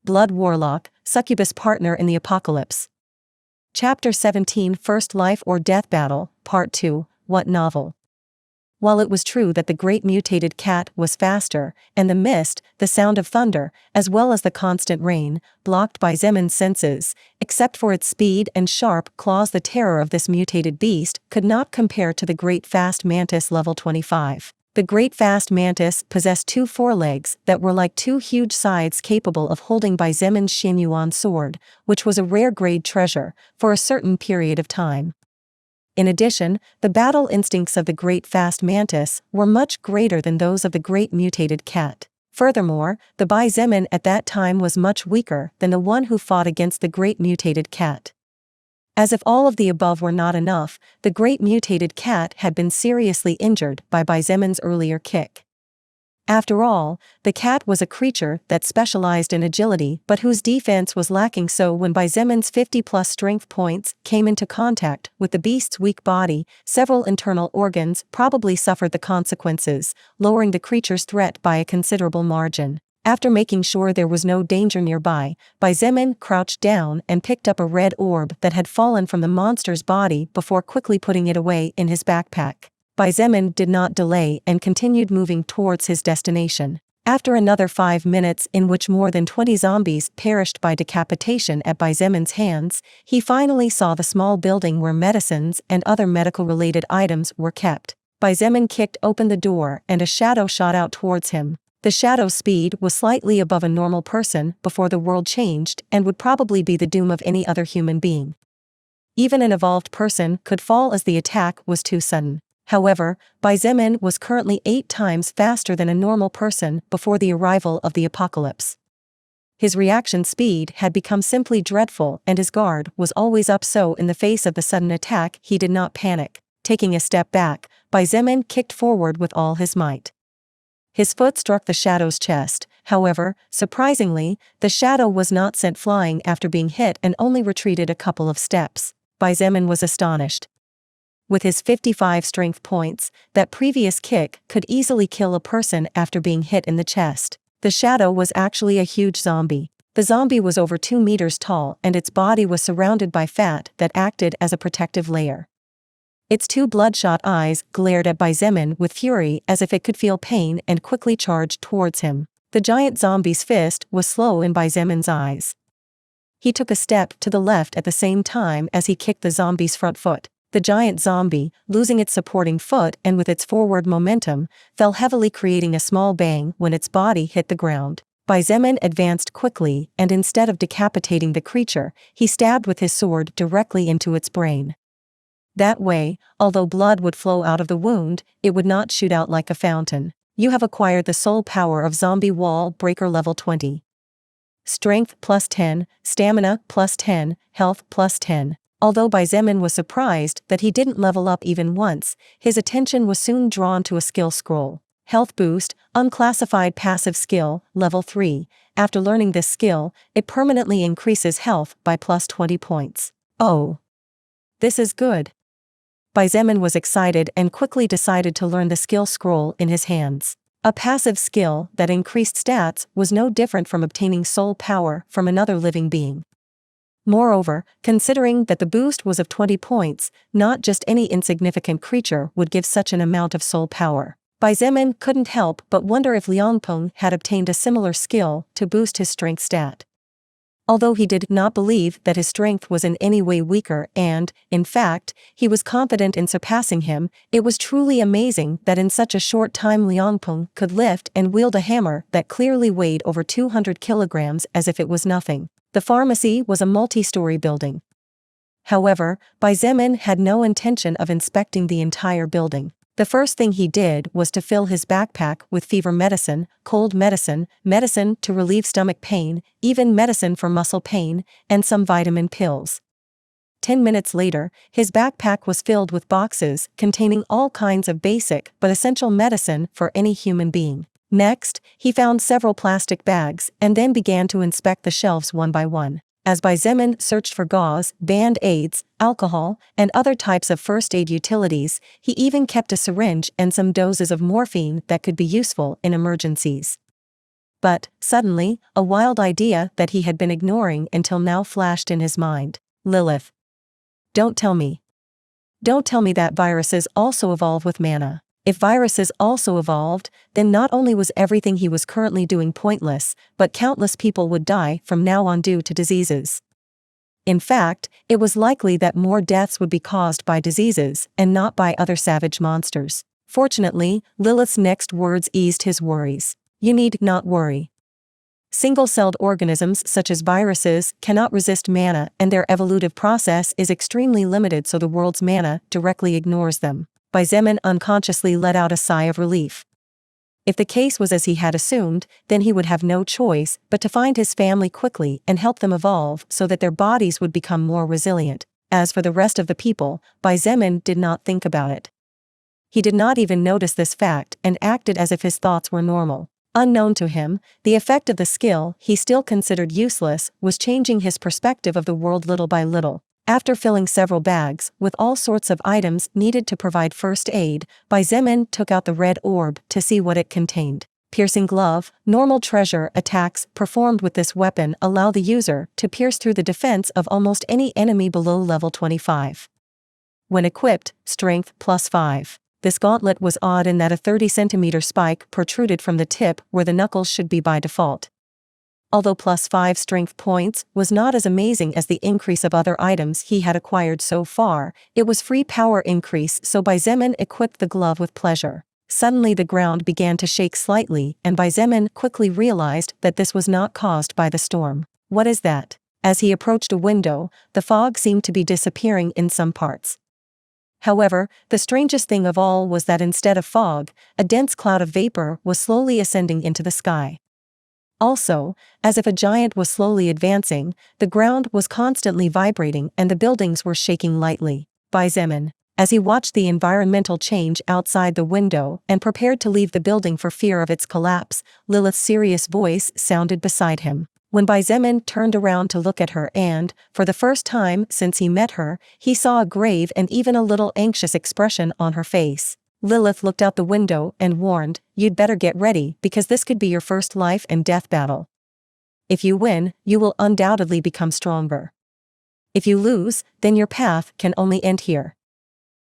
Blood Warlock, Succubus Partner in the Apocalypse. Chapter 17 First Life or Death Battle, Part 2, What Novel? While it was true that the great mutated cat was faster, and the mist, the sound of thunder, as well as the constant rain, blocked by Xiein's senses, except for its speed and sharp claws, the terror of this mutated beast could not compare to the great fast mantis level 25. The great fast mantis possessed two forelegs that were like two huge scythes capable of holding by Xiein's Xianyuan sword, which was a rare grade treasure, for a certain period of time. In addition, the battle instincts of the great fast mantis were much greater than those of the great mutated cat. Furthermore, the Bai Xietain at that time was much weaker than the one who fought against the great mutated cat. As if all of the above were not enough, the great mutated cat had been seriously injured by Bai Xiein's earlier kick. After all, the cat was a creature that specialized in agility but whose defense was lacking, so when Bai Xiein's 50+ strength points came into contact with the beast's weak body, several internal organs probably suffered the consequences, lowering the creature's threat by a considerable margin. After making sure there was no danger nearby, Bai Xiein's crouched down and picked up a red orb that had fallen from the monster's body before quickly putting it away in his backpack. Bai Xiein's did not delay and continued moving towards his destination. After another 5 minutes in which more than 20 zombies perished by decapitation at Bai Xiein's hands, he finally saw the small building where medicines and other medical-related items were kept. Bai Xiein's kicked open the door and a shadow shot out towards him. The shadow's speed was slightly above a normal person before the world changed and would probably be the doom of any other human being. Even an evolved person could fall as the attack was too sudden. However, Bai Xiein's was currently 8 times faster than a normal person before the arrival of the apocalypse. His reaction speed had become simply dreadful and his guard was always up, so in the face of the sudden attack he did not panic. Taking a step back, Bai Xiein's kicked forward with all his might. His foot struck the shadow's chest. However, surprisingly, the shadow was not sent flying after being hit and only retreated a couple of steps. Bai Xiein's was astonished. With his 55 strength points, that previous kick could easily kill a person after being hit in the chest. The shadow was actually a huge zombie. The zombie was over 2 meters tall and its body was surrounded by fat that acted as a protective layer. Its 2 bloodshot eyes glared at Bai Xiein's with fury as if it could feel pain and quickly charged towards him. The giant zombie's fist was slow in Bai Xiein's eyes. He took a step to the left at the same time as he kicked the zombie's front foot. The giant zombie, losing its supporting foot and with its forward momentum, fell heavily, creating a small bang when its body hit the ground. Bai Xiein's advanced quickly and instead of decapitating the creature, he stabbed with his sword directly into its brain. That way, although blood would flow out of the wound, it would not shoot out like a fountain. You have acquired the soul power of Zombie Wall Breaker level 20. Strength +10, Stamina +10, Health +10. Although Bai Xiein's was surprised that he didn't level up even once, his attention was soon drawn to a skill scroll. Health Boost, Unclassified Passive Skill, Level 3. After learning this skill, it permanently increases health by +20 points. Oh! This is good. Bai Xiein's was excited and quickly decided to learn the skill scroll in his hands. A passive skill that increased stats was no different from obtaining soul power from another living being. Moreover, considering that the boost was of 20 points, not just any insignificant creature would give such an amount of soul power. Bai Xiein's couldn't help but wonder if Liangpeng had obtained a similar skill to boost his strength stat. Although he did not believe that his strength was in any way weaker and, in fact, he was confident in surpassing him, it was truly amazing that in such a short time Liangpeng could lift and wield a hammer that clearly weighed over 200 kilograms as if it was nothing. The pharmacy was a multi-story building. However, Bai Xiein's had no intention of inspecting the entire building. The first thing he did was to fill his backpack with fever medicine, cold medicine, medicine to relieve stomach pain, even medicine for muscle pain, and some vitamin pills. 10 minutes later, his backpack was filled with boxes containing all kinds of basic but essential medicine for any human being. Next, he found several plastic bags and then began to inspect the shelves one by one. As Bai Xiein's searched for gauze, band-aids, alcohol, and other types of first aid utilities, he even kept a syringe and some doses of morphine that could be useful in emergencies. But, suddenly, a wild idea that he had been ignoring until now flashed in his mind. Lilith. Don't tell me. Don't tell me that viruses also evolve with mana. If viruses also evolved, then not only was everything he was currently doing pointless, but countless people would die from now on due to diseases. In fact, it was likely that more deaths would be caused by diseases and not by other savage monsters. Fortunately, Lilith's next words eased his worries. You need not worry. Single-celled organisms such as viruses cannot resist mana, and their evolutive process is extremely limited, so the world's mana directly ignores them. Xietain unconsciously let out a sigh of relief. If the case was as he had assumed, then he would have no choice but to find his family quickly and help them evolve so that their bodies would become more resilient. As for the rest of the people, Xietain did not think about it. He did not even notice this fact and acted as if his thoughts were normal. Unknown to him, the effect of the skill he still considered useless was changing his perspective of the world little by little. After filling several bags with all sorts of items needed to provide first aid, Xietain took out the red orb to see what it contained. Piercing glove. Normal treasure attacks performed with this weapon allow the user to pierce through the defense of almost any enemy below level 25. When equipped, strength +5. This gauntlet was odd in that a 30-centimeter spike protruded from the tip where the knuckles should be by default. Although +5 strength points was not as amazing as the increase of other items he had acquired so far, it was free power increase, so Xietain equipped the glove with pleasure. Suddenly the ground began to shake slightly, and Xietain quickly realized that this was not caused by the storm. What is that? As he approached a window, the fog seemed to be disappearing in some parts. However, the strangest thing of all was that instead of fog, a dense cloud of vapor was slowly ascending into the sky. Also, as if a giant was slowly advancing, the ground was constantly vibrating and the buildings were shaking lightly. Xietain, as he watched the environmental change outside the window and prepared to leave the building for fear of its collapse, Lilith's serious voice sounded beside him. When Xietain turned around to look at her and, for the first time since he met her, he saw a grave and even a little anxious expression on her face. Lilith looked out the window and warned, "You'd better get ready because this could be your first life and death battle. If you win, you will undoubtedly become stronger. If you lose, then your path can only end here."